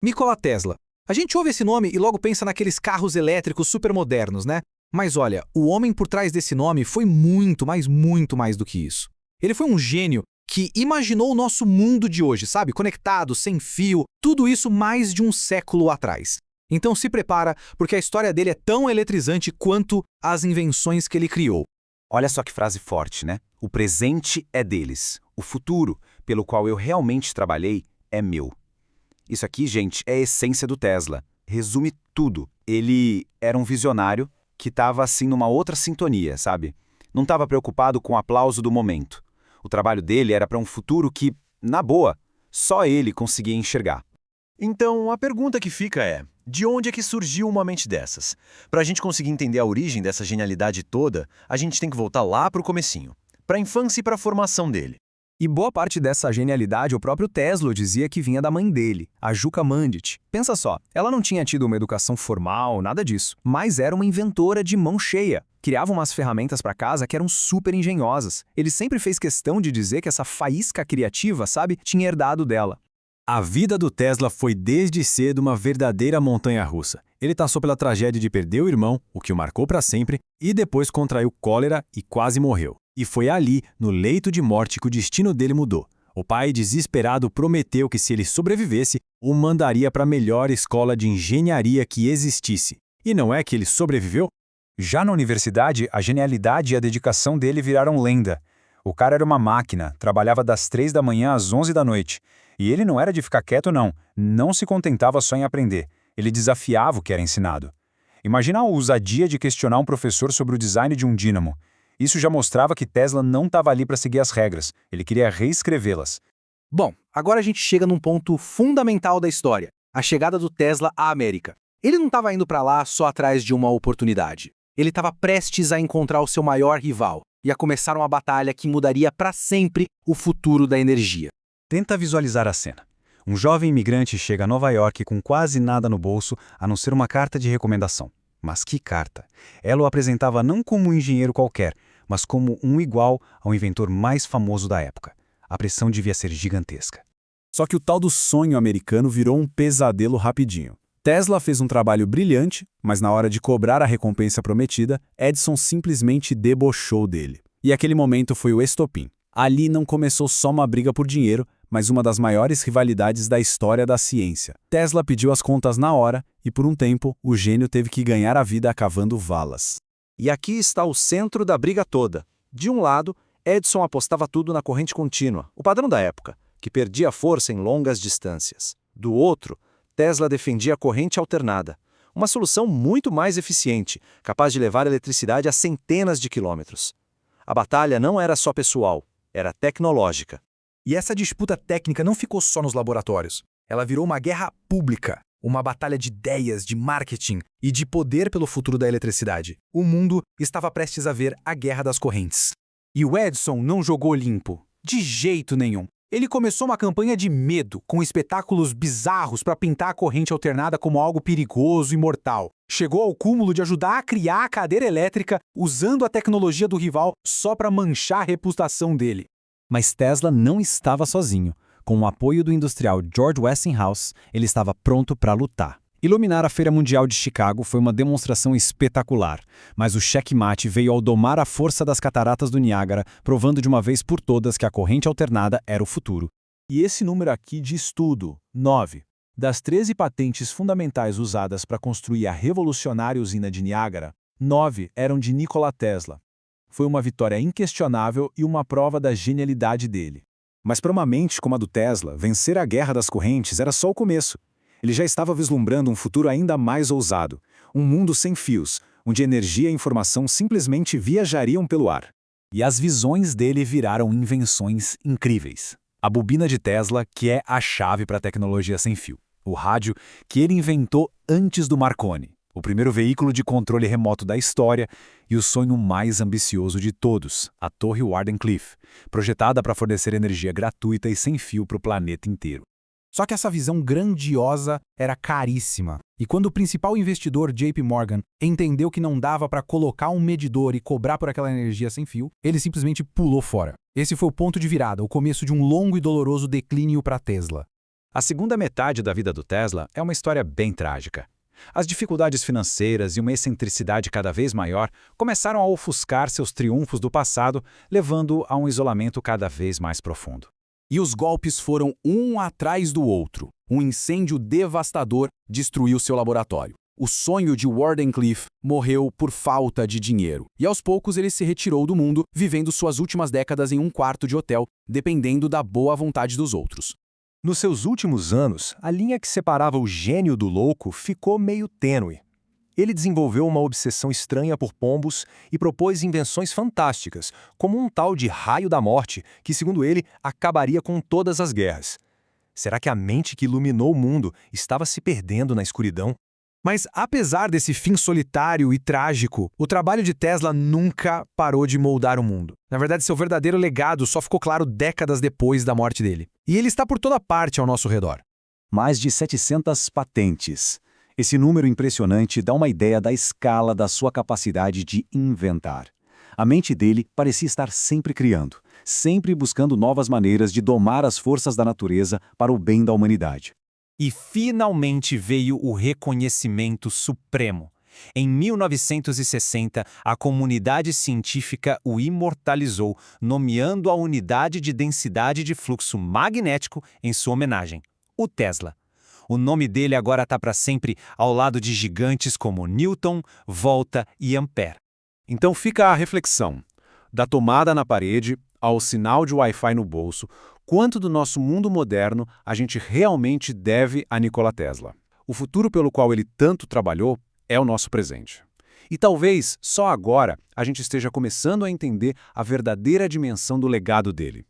Nikola Tesla. A gente ouve esse nome e logo pensa naqueles carros elétricos supermodernos, né? Mas olha, o homem por trás desse nome foi muito, mas muito mais do que isso. Ele foi um gênio que imaginou o nosso mundo de hoje, sabe? Conectado, sem fio, tudo isso mais de um século atrás. Então se prepara, porque a história dele é tão eletrizante quanto as invenções que ele criou. Olha só que frase forte, né? O presente é deles. O futuro, pelo qual eu realmente trabalhei, é meu. Isso aqui, gente, é a essência do Tesla. Resume tudo. Ele era um visionário que estava assim numa outra sintonia, sabe? Não estava preocupado com o aplauso do momento. O trabalho dele era para um futuro que, na boa, só ele conseguia enxergar. Então, a pergunta que fica é, de onde é que surgiu uma mente dessas? Para a gente conseguir entender a origem dessa genialidade toda, a gente tem que voltar lá para o comecinho, para a infância e para a formação dele. E boa parte dessa genialidade o próprio Tesla dizia que vinha da mãe dele, a Juka Mandit. Pensa só, ela não tinha tido uma educação formal, nada disso, mas era uma inventora de mão cheia. Criava umas ferramentas para casa que eram super engenhosas. Ele sempre fez questão de dizer que essa faísca criativa, sabe, tinha herdado dela. A vida do Tesla foi desde cedo uma verdadeira montanha-russa. Ele passou pela tragédia de perder o irmão, o que o marcou para sempre, e depois contraiu cólera e quase morreu. E foi ali, no leito de morte, que o destino dele mudou. O pai, desesperado, prometeu que se ele sobrevivesse, o mandaria para a melhor escola de engenharia que existisse. E não é que ele sobreviveu? Já na universidade, a genialidade e a dedicação dele viraram lenda. O cara era uma máquina, trabalhava das 3 da manhã às 11 da noite. E ele não era de ficar quieto, não. Não se contentava só em aprender. Ele desafiava o que era ensinado. Imagina a ousadia de questionar um professor sobre o design de um dínamo. Isso já mostrava que Tesla não estava ali para seguir as regras. Ele queria reescrevê-las. Bom, agora a gente chega num ponto fundamental da história, a chegada do Tesla à América. Ele não estava indo para lá só atrás de uma oportunidade. Ele estava prestes a encontrar o seu maior rival e a começar uma batalha que mudaria para sempre o futuro da energia. Tenta visualizar a cena. Um jovem imigrante chega a Nova York com quase nada no bolso, a não ser uma carta de recomendação. Mas que carta! Ela o apresentava não como um engenheiro qualquer, mas como um igual ao inventor mais famoso da época. A pressão devia ser gigantesca. Só que o tal do sonho americano virou um pesadelo rapidinho. Tesla fez um trabalho brilhante, mas na hora de cobrar a recompensa prometida, Edison simplesmente debochou dele. E aquele momento foi o estopim. Ali não começou só uma briga por dinheiro, mas uma das maiores rivalidades da história da ciência. Tesla pediu as contas na hora e, por um tempo, o gênio teve que ganhar a vida cavando valas. E aqui está o centro da briga toda. De um lado, Edison apostava tudo na corrente contínua, o padrão da época, que perdia força em longas distâncias. Do outro, Tesla defendia a corrente alternada, uma solução muito mais eficiente, capaz de levar a eletricidade a centenas de quilômetros. A batalha não era só pessoal, era tecnológica. E essa disputa técnica não ficou só nos laboratórios. Ela virou uma guerra pública, uma batalha de ideias, de marketing e de poder pelo futuro da eletricidade. O mundo estava prestes a ver a guerra das correntes. E o Edison não jogou limpo, de jeito nenhum. Ele começou uma campanha de medo, com espetáculos bizarros para pintar a corrente alternada como algo perigoso e mortal. Chegou ao cúmulo de ajudar a criar a cadeira elétrica usando a tecnologia do rival só para manchar a reputação dele. Mas Tesla não estava sozinho. Com o apoio do industrial George Westinghouse, ele estava pronto para lutar. Iluminar a Feira Mundial de Chicago foi uma demonstração espetacular, mas o checkmate veio ao domar a força das cataratas do Niágara, provando de uma vez por todas que a corrente alternada era o futuro. E esse número aqui diz tudo, 9. Das 13 patentes fundamentais usadas para construir a revolucionária usina de Niágara, 9 eram de Nikola Tesla. Foi uma vitória inquestionável e uma prova da genialidade dele. Mas para uma mente como a do Tesla, vencer a guerra das correntes era só o começo. Ele já estava vislumbrando um futuro ainda mais ousado, um mundo sem fios, onde energia e informação simplesmente viajariam pelo ar. E as visões dele viraram invenções incríveis. A bobina de Tesla, que é a chave para a tecnologia sem fio. O rádio, que ele inventou antes do Marconi. O primeiro veículo de controle remoto da história e o sonho mais ambicioso de todos, a Torre Wardenclyffe, projetada para fornecer energia gratuita e sem fio para o planeta inteiro. Só que essa visão grandiosa era caríssima. E quando o principal investidor, JP Morgan, entendeu que não dava para colocar um medidor e cobrar por aquela energia sem fio, ele simplesmente pulou fora. Esse foi o ponto de virada, o começo de um longo e doloroso declínio para Tesla. A segunda metade da vida do Tesla é uma história bem trágica. As dificuldades financeiras e uma excentricidade cada vez maior começaram a ofuscar seus triunfos do passado, levando a um isolamento cada vez mais profundo. E os golpes foram um atrás do outro. Um incêndio devastador destruiu seu laboratório. O sonho de Wardenclyffe morreu por falta de dinheiro. E aos poucos ele se retirou do mundo, vivendo suas últimas décadas em um quarto de hotel, dependendo da boa vontade dos outros. Nos seus últimos anos, a linha que separava o gênio do louco ficou meio tênue. Ele desenvolveu uma obsessão estranha por pombos e propôs invenções fantásticas, como um tal de raio da morte, que, segundo ele, acabaria com todas as guerras. Será que a mente que iluminou o mundo estava se perdendo na escuridão? Mas, apesar desse fim solitário e trágico, o trabalho de Tesla nunca parou de moldar o mundo. Na verdade, seu verdadeiro legado só ficou claro décadas depois da morte dele. E ele está por toda parte ao nosso redor. Mais de 700 patentes. Esse número impressionante dá uma ideia da escala da sua capacidade de inventar. A mente dele parecia estar sempre criando, sempre buscando novas maneiras de domar as forças da natureza para o bem da humanidade. E finalmente veio o reconhecimento supremo. Em 1960, a comunidade científica o imortalizou, nomeando a unidade de densidade de fluxo magnético em sua homenagem, o Tesla. O nome dele agora está para sempre ao lado de gigantes como Newton, Volta e Ampère. Então fica a reflexão. Da tomada na parede ao sinal de Wi-Fi no bolso, quanto do nosso mundo moderno a gente realmente deve a Nikola Tesla? O futuro pelo qual ele tanto trabalhou é o nosso presente. E talvez só agora a gente esteja começando a entender a verdadeira dimensão do legado dele.